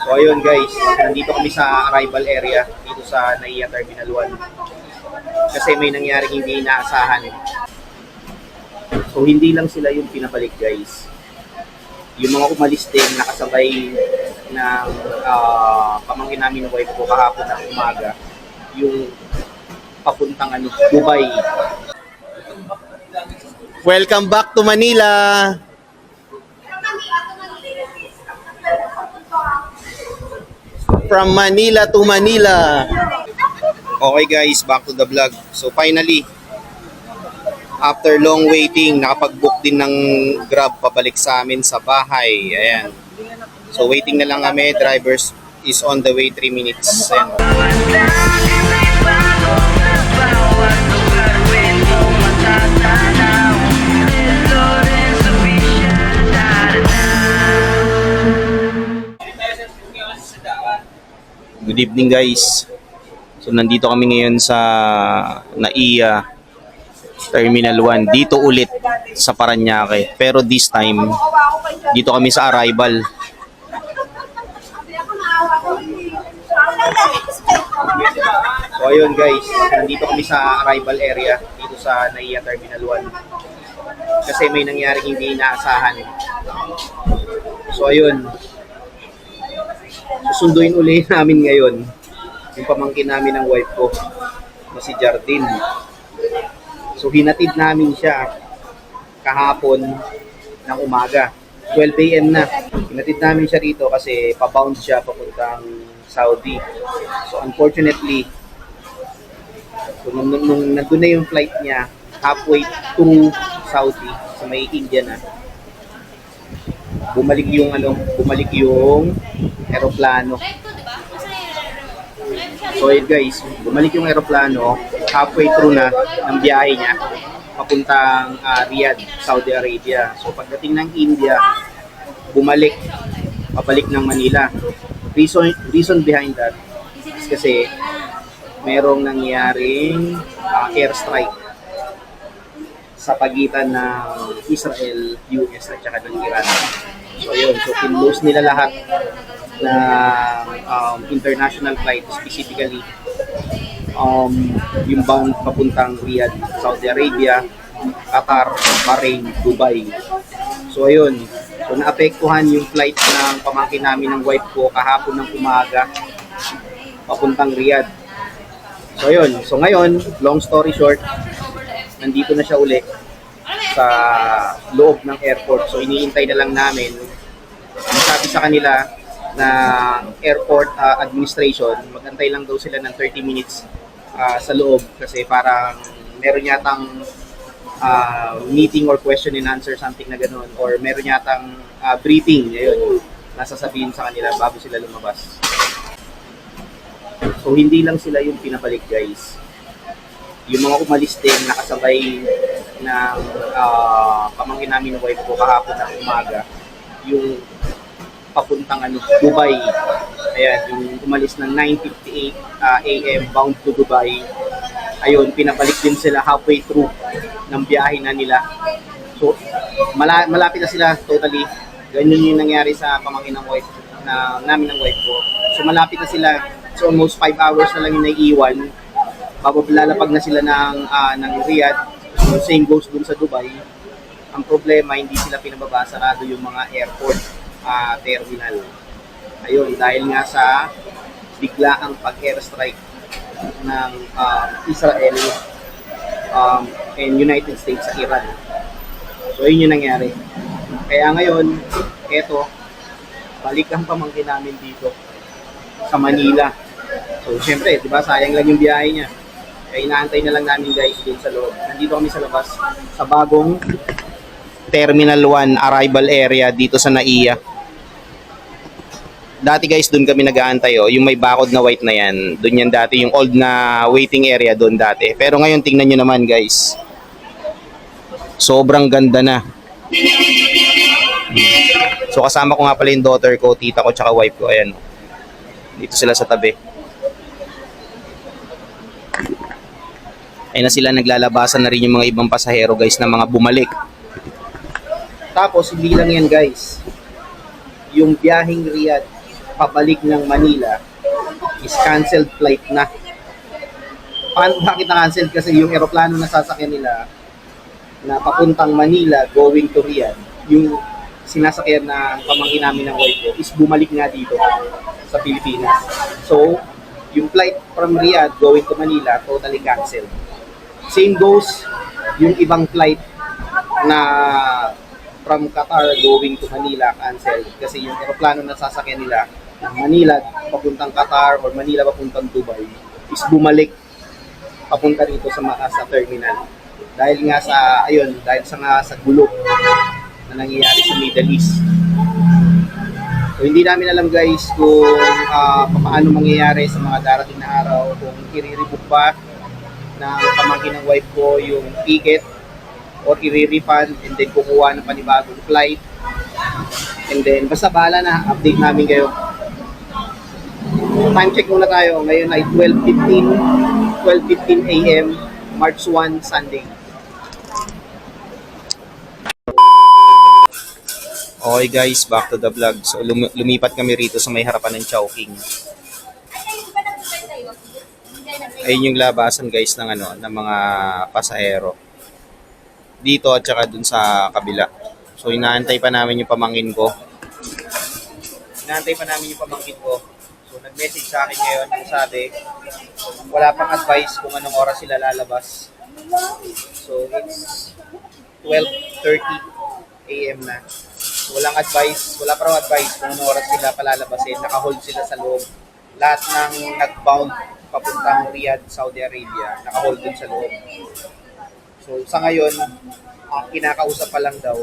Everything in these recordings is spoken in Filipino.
So ayun guys, nandito kami sa arrival area dito sa NAIA Terminal 1. Kasi may nangyaring hindi inaasahan. So hindi lang sila yung pinabalik guys. Yung mga umalis din nakasabay ng pamangkin namin ng wife ko kahapon ng umaga. Yung papuntang Dubai. Welcome back to Manila! From Manila to Manila. Okay guys, back to the vlog. So finally, after long waiting, nakapag-book din ng Grab pabalik sa amin sa bahay. Ayan. So waiting na lang kami. Drivers is on the way 3 minutes. Ayan. Good evening guys. So nandito kami ngayon sa NAIA Terminal 1. Dito ulit sa Parañaque. Pero this time, dito kami sa arrival. So ayun guys, nandito kami sa arrival area dito sa NAIA Terminal 1. Kasi may nangyaring hindi inaasahan. So ayun, susunduin uli namin ngayon yung pamangkin namin ng wife ko na si Jardine. So hinatid namin siya kahapon ng umaga, 12 AM na. Hinatid namin siya rito kasi pabound siya papuntang Saudi. So unfortunately, nung nandun na yung flight niya, halfway through Saudi, sa may India na, bumalik yung eroplano. So yun guys, bumalik yung eroplano halfway through na ng biyahe niya papuntang Riyadh, Saudi Arabia. So pagdating ng India, pabalik ng Manila. Reason behind that is kasi merong nangyaring airstrike sa pagitan ng Israel, US at saka ng Iran. So yun, so kinlose nila lahat na international flight, specifically yung bound papuntang Riyadh, Saudi Arabia, Qatar, Bahrain, Dubai. So ayun, so naapektuhan yung flight ng pamangkin namin ng wife ko kahapon ng umaga papuntang Riyadh. So ayun, so ngayon, long story short, nandito na siya uli sa loob ng airport. So iniintay na lang namin. Sabi sa kanila na airport administration, magantay lang daw sila ng 30 minutes sa loob kasi parang meron yatang meeting or question and answer, something na gano'n, or meron yatang briefing, ayun, nasasabihin sa kanila bago sila lumabas. So hindi lang sila yung pinabalik guys. Yung mga umalis din nakasabay ng pamangkin namin ng wife ko kahapon ng umaga, yung papuntang Dubai. Ayan, yung umalis ng 9:58 AM bound to Dubai. Ayun, pinabalik din sila halfway through ng biyahe na nila. So malapit na sila totally. Ganyan yung nangyari sa pamangkin ng wife namin ng wife ko. So malapit na sila. So almost 5 hours na lang yung naiiwan. Lalapag na sila ng Riyadh. So same goes dun sa Dubai. Ang problema, hindi sila pinababa, sarado yung mga airport terminal. Ayun, dahil nga sa biglaang pag-airstrike ng Israel and United States sa Iran. So yun yung nangyari. Kaya ngayon, eto, balik ang pamangkin namin dito sa Manila. So syempre, di ba, sayang lang yung biyahe niya. Kaya inaantay na lang namin guys dun sa loob. Nandito kami sa labas sa bagong Terminal 1 arrival area dito sa NAIA. Dati guys, dun kami nag-aantay, yung may bakod na white na yan. Dun yan dati, yung old na waiting area dun dati. Pero ngayon, tingnan nyo naman guys. Sobrang ganda na. So kasama ko nga pala yung daughter ko, tita ko, tsaka wife ko. Ayan. Dito sila sa tabi. Ay na sila, naglalabasan na rin yung mga ibang pasahero guys na mga bumalik. Tapos hindi lang yan guys. Yung biyaheng Riyadh pabalik ng Manila is canceled flight na. Bakit na-cancel? Kasi yung eroplano na sasakyan nila na papuntang Manila going to Riyadh, yung sinasakyan na pamangkin namin ng wife ko is bumalik nga dito sa Pilipinas. So, yung flight from Riyadh going to Manila, totally canceled. Same goes yung ibang flight na from Qatar going to Manila, canceled. Kasi yung eroplano na sasakyan nila ng Manila papuntang Qatar or Manila papuntang Dubai is bumalik papunta dito sa terminal. Dahil sa gulo na nangyayari sa Middle East. So hindi namin alam guys kung paano mangyayari sa mga darating na araw, kung i-rebook pa ng pamangkin ng wife ko yung ticket or i-refund and then kukuha ng panibagong flight. And then basta bahala na, update namin kayo. Time check muna tayo. Ngayon ay 12:15 a.m. March 1, Sunday. Okay guys, back to the vlog. So lumipat kami rito sa may harapan ng Chowking. Ayun yung labasan guys ng ng mga pasahero. Dito at saka dun sa kabila. So inaantay pa namin yung pamangkin ko. So nag-message sa akin ngayon, sabi wala pang advice kung anong oras sila lalabas. So it's 12:30 a.m. na. Wala pa raw advice kung anong oras sila palalabasin. Naka-hold sila sa loob. Lahat ng nag-bound papuntang Riyadh, Saudi Arabia, naka-hold dun sa loob. So sa ngayon, ang kinakausap pa lang daw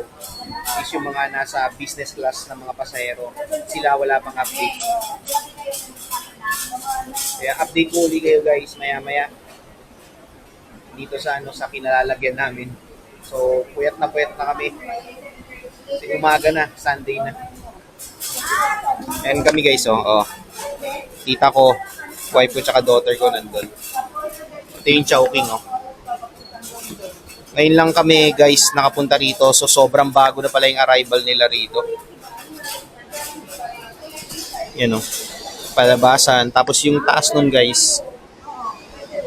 is yung mga nasa business class na mga pasahero. Sila wala pang update. Kaya update ko ulit kayo guys maya-maya dito sa sa kinalalagyan namin. So puyat na kami. Kasi umaga na, Sunday na. And kami guys, tita ko, wife ko, tsaka daughter ko nandun. Ito yung Chowking, Ngayon lang kami guys nakapunta rito, so sobrang bago na pala yung arrival nila rito. Yan palabasan. Tapos yung taas nun guys,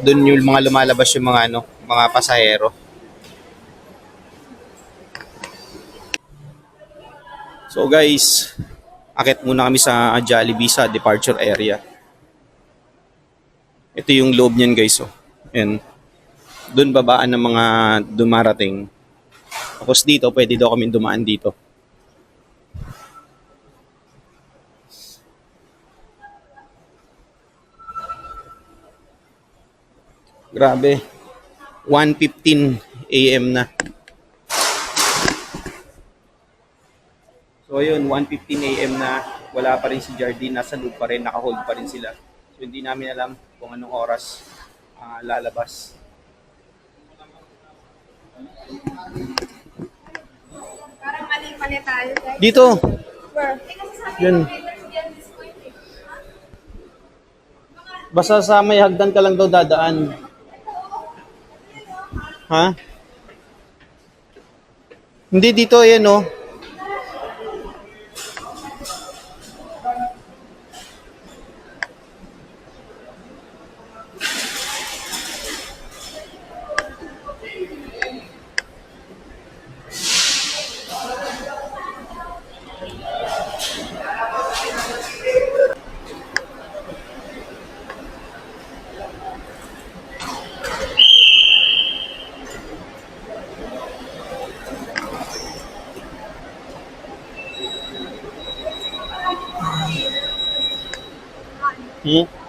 dun yung mga lumalabas yung mga pasahero. So guys, akit muna kami sa Jollibee sa departure area. Ito yung loob niyan guys, And doon babaan ng mga dumarating. Tapos dito, pwede daw kami dumaan dito. Grabe. 1:15 a.m. na. So yun, 1:15 a.m. na, wala pa rin si Jardine, nasa loob pa rin, naka-hold pa rin sila. So hindi namin alam kung anong oras lalabas. Parang mali tayo. Dito. Yun. Basta sa may hagdan ka lang daw dadaan. Ha? Hindi dito, ayan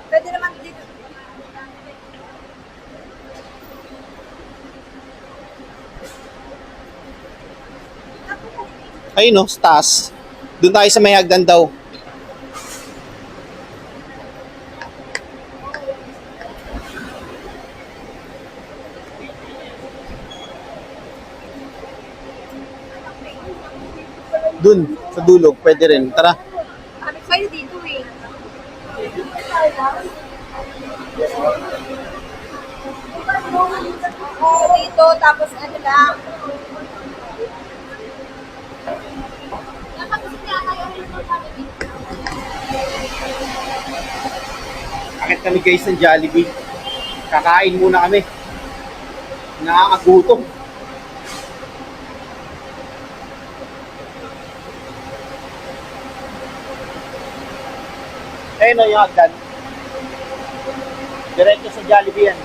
Pwede naman dito. Ayun sa taas. Doon tayo sa may hagdan daw. Doon, sa dulog, pwede rin. Tara. Sabi ko sa'yo dito dito, tapos lang. Akit kami guys ng Jollibee. Kakain muna kami. Nakakagutom. Ayun o yung hagdan. Diretso sa Jollibee yan.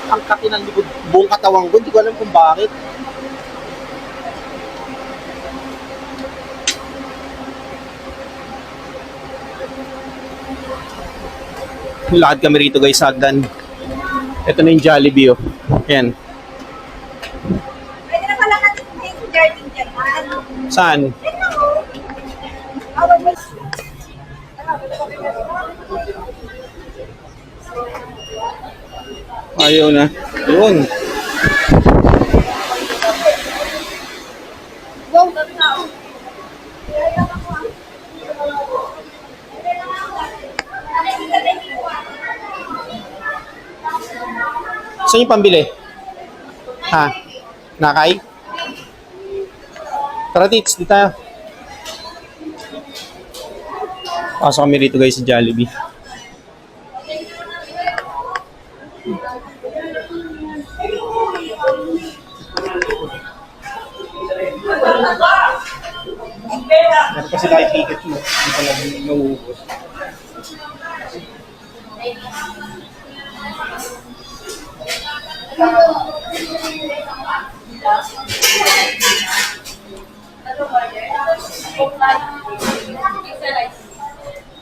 Ang kati ng likod, buong katawan ko, hindi ko alam kung bakit. Lakad kami rito guys sa hagdan. Ito na yung Jollibee oh. Ayan. Pwede na pala natin yung garden dyan. Ano? Saan? Awal mo. Ayaw na. Yun. Wow, dami na ako. Saan yung pambili? Ha? Nakay? Tara tits, di tayo. Pasok kami rito guys sa Jollibee. Meron pa sila kay Pikachu. Hindi pa lang nauubos.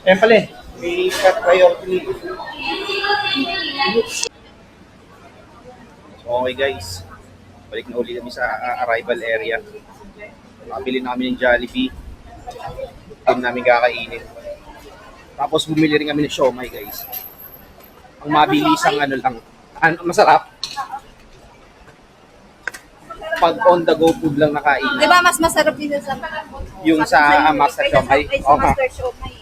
Ayan pala eh. May cut priority. Okay guys. Balik na uli kami sa arrival area. Nakabili na kami ng Jollibee. Doon namin kakainin. Tapos bumili rin kami ng siomai guys. Ang mabilisang ano lang. Masarap. Pag on the go food lang nakain. Di ba mas masarap dito sa Yung sa Master Siomai. Ay, sa Master Siomai.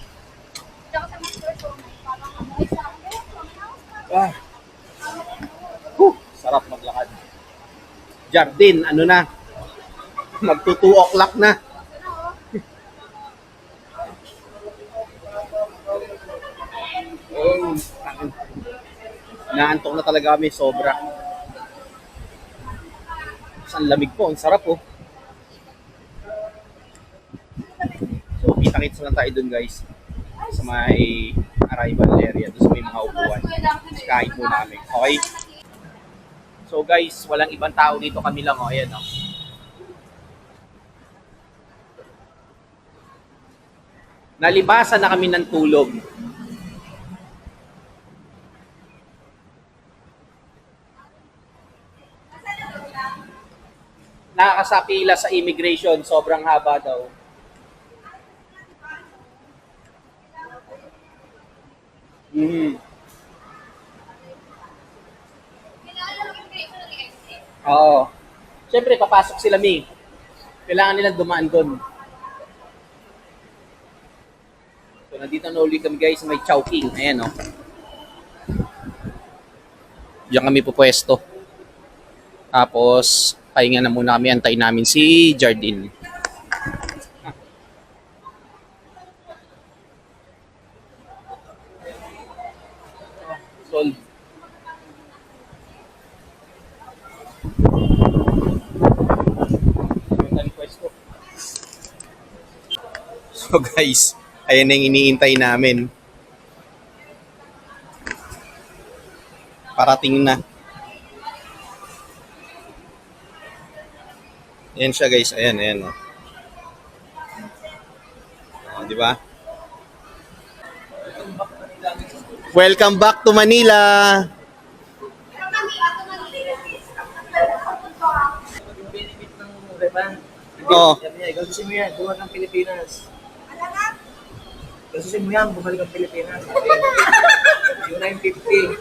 Tsaka sa Master Siomai, parang ano, ay sa Ah. Sarap maglakad. Jardin, ano na? Magto 2 o'clock na. Naantok na talaga kami, sobra. Ang lamig po, ang sarap po. So, kita-kits lang tayo dun guys. Sa may arrival area, doon sa may mga upuan. Tapos kahit muna kami. Okay? So guys, walang ibang tao dito, kami lang. Ayan o. Nalibasan na kami ng tulog. Nakakasapila sa immigration, sobrang haba daw. Oo. Siyempre, papasok sila, Mi. Kailangan nilang dumaan doon. So, nandito na ulit kami, guys, may Chowking. Ayan, o. Diyan kami pupwesto. Tapos, pahinga na muna kami. Antayin namin si Jardine. Solve. Yung request So guys, ayan na yung iniintay namin. Parating na. Ayan siya guys, ayan, ayan. Oh, di ba? Welcome back to Manila. Yung benefit ng Repan. Oo. Sabi niya, gasusin mo yan, bumalik ang Pilipinas. Gasusin mo yan, bumalik ang Pilipinas. Yung 950.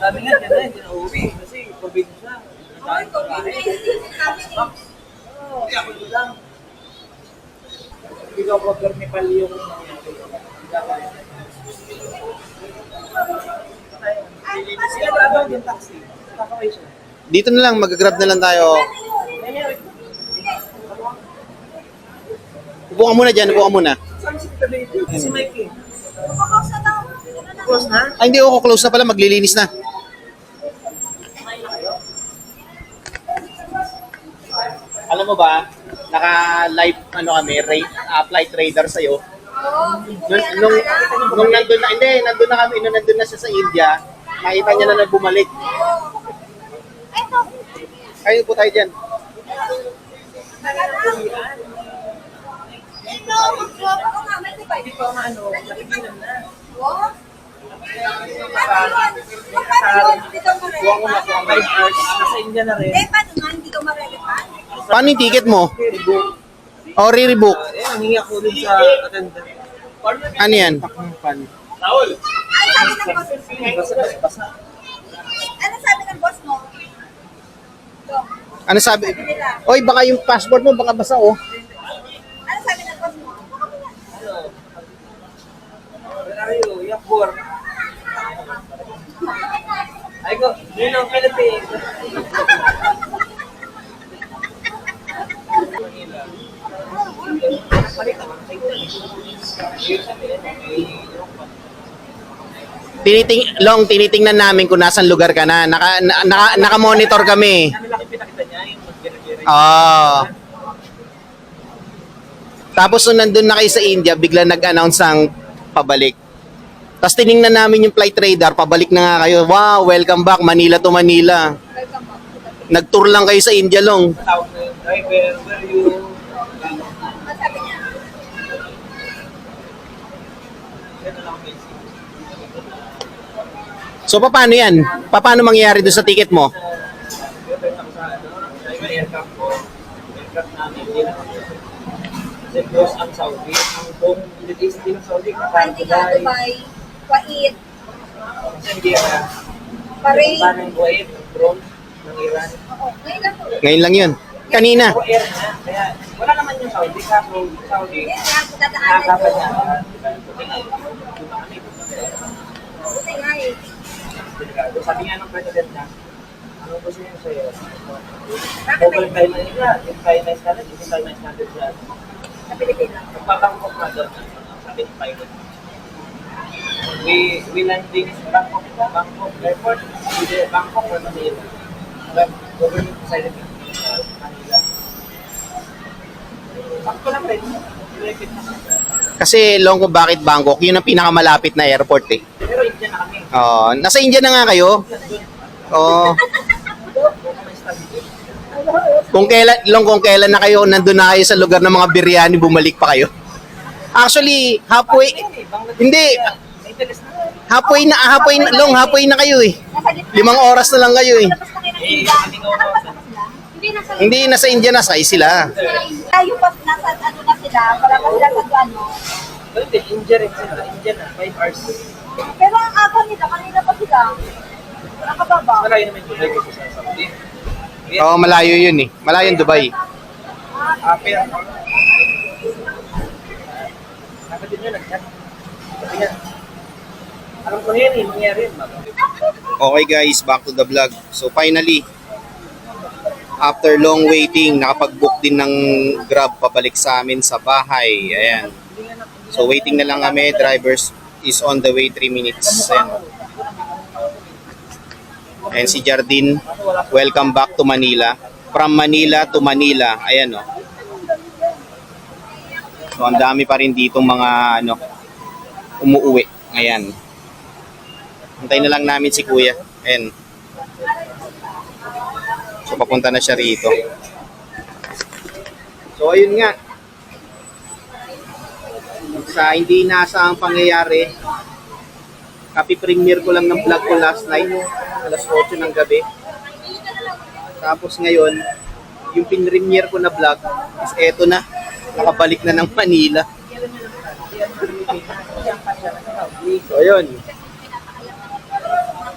Sabi nga, yan na, hindi na uuwi. Kasi probinsya. Oo, ako lang. Hindi ko Nepal yung sila na abang yung taxi. Kakaway siya. Dito na lang, mag-grab na lang tayo. Upo ka muna dyan, upo ka muna. Saan si Tita Baby? Si Mikey. Close na? Ay, hindi ako close na pala, maglilinis na. Alam mo ba, naka-live flight radar sa'yo. Nung nandun na, hindi, nandun na kami, nung nandun na siya sa India, nakita niya na bumalik. Eto. Kayo po tayo dyan. Ito, mag-drop ako nga. May diba? Hindi pa maano, nakikinan na. Oh? Paano yun? Paano yun? Hindi daw marelepan? 5 hours, nasa India na rin. Eh, paano nga? Hindi daw marelepan? Paano yung ticket mo? Rebook. O, re-rebook? Nangingi ako dun sa attendant. Ano yan? Pakmangpan. Ano sabi ng boss? Basa. Ano sabi ng boss mo? Ito. Ano sabi? Oy, baka yung passport mo, baka basa oh. Ano sabi ng boss mo? Ano? Where are you? Yakbor. Ay ko, yun ang Philippines. Tinitingnan namin kung nasan lugar ka na. Naka-monitor kami. Nalaki pinakita niya yung mag-gira-gira. Ah. Tapos nung nandun na kayo sa India, bigla nag-announce ang pabalik. Tapos tiningnan namin yung flight radar, pabalik na nga kayo. Wow, welcome back, Manila to Manila. Welcome back. Nag-tour lang kayo sa India long. Tawag na yung driver, where you? Ano sabi niya? Yan lang basic. So paano yan? Paano mangyayari doon sa ticket mo? Return ako sa sa aircraft ko. Aircraft namin, hindi na kami. Then close ang Saudi. Ang buong Middle East din ng Saudi. Hindi ka Dubai, Kuwait, Sa India. Bahrain. Paano yung Kuwait, drone ng Iran. Oo, ngayon lang po. Ngayon lang yun. Kanina. Ako air na. Kaya wala naman yung Saudi. Kaso Saudi, Yan nga, dadaanan nakakapat ko. niya. Buti nga, di ba kami? Buti nga eh. Delikado. Sabi nga ng president na, ano gusto niyo sa'yo? Bakit Bubalik tayo na nila. Yung tayo na standard, hindi tayo na standard sa sa Pilipinas? Magpapangkok na doon. Sabi ng pilot. We landing Bangkok, Bangkok Airport, Bangkok or Manila. Government decided to Manila. Sakto lang rin. Direct na siya. Kasi long ko bakit Bangkok, yun ang pinakamalapit na airport eh. Pero India na kami. Oh, nasa India na nga kayo. Oh, kung kailan na kayo nandun na kayo sa lugar ng mga biryani, bumalik pa kayo. Actually, hindi. Halfway na kayo eh. Nasa gitna. 5 oras na lang kayo eh. Tapos na kayo ng India. Nakapasa na sila? Hindi, nasa Hindi, nasa India na, sakay sila. Tayo pa, nasa ano na sila, wala pa sila sa ano. Pero hindi, India rin sila. India na, 5 hours. Pero ang ako nila, kanina pa sila. Nakababa. Malayo naman yung Dubai kasi sa Saudi. Oo, malayo yun eh. Malayo yung Dubai. Pero nakatid nyo, nag-chat. Sabi niya, alam ko yan eh, mangyari yun. Okay guys, back to the vlog. So finally, after long waiting, nakapag-book din ng Grab pabalik sa amin sa bahay. Ayan. So waiting na lang kami. Drivers is on the way 3 minutes. Ayan. And si Jardine, welcome back to Manila. From Manila to Manila. Ayan o. So ang dami pa rin dito mga umuuwi. Ayan. Hintayin na lang namin si Kuya. Ayan. So papunta na siya rito. So ayun nga. Sa hindi inaasahang pangyayari, kapi-premiere ko lang ng vlog ko last night, alas 8 ng gabi. Tapos ngayon, yung pin-premiere ko na vlog is eto na. Nakabalik na ng Manila. So ayun.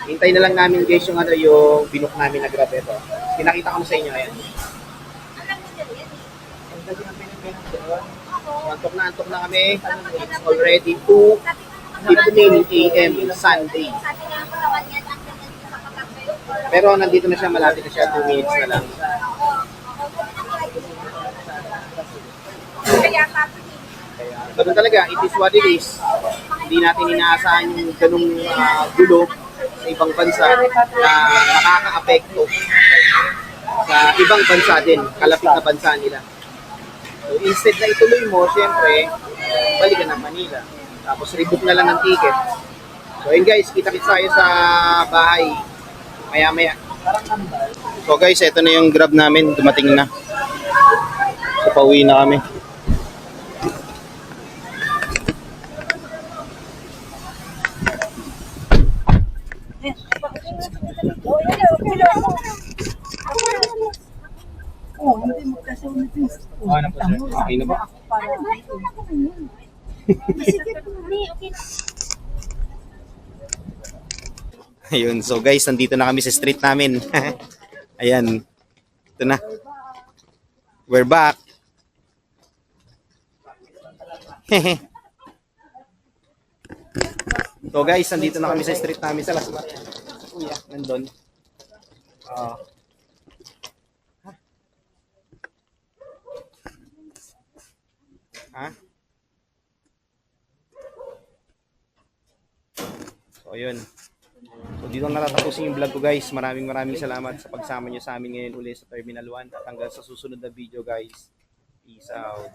Hintay na lang namin guys yung yung binook namin na Grab ito. Pinakita ko na sa inyo ayan. Antok na kami. It's already 2:15 AM Sunday. Pero nandito na siya, malapit na siya, 2 minutes na lang. Kaya ganun talaga, it is what it is. Hindi natin inaasahan yung ganung gulo sa ibang bansa na nakaka-apekto sa ibang bansa din, kalapit na bansa nila. So instead na ituloy mo, syempre, balikan ng Manila. Tapos rebook na lang ng ticket. So yun guys, kita-kits tayo sa bahay maya-maya. So guys, ito na yung Grab namin, dumating na. So pauwi na kami. Ano po sir? Okay na ba? Ayun, so guys, nandito na kami sa street namin. Ayan. Ito na. We're back. So guys, nandito na kami sa street namin sa Las Marias. Kuya, nandun. Ha? So, ayun. So, dito na natatapusin yung vlog ko guys. Maraming salamat sa pagsama nyo sa amin ngayon ulit sa Terminal 1. At hanggang sa susunod na video guys. Peace out.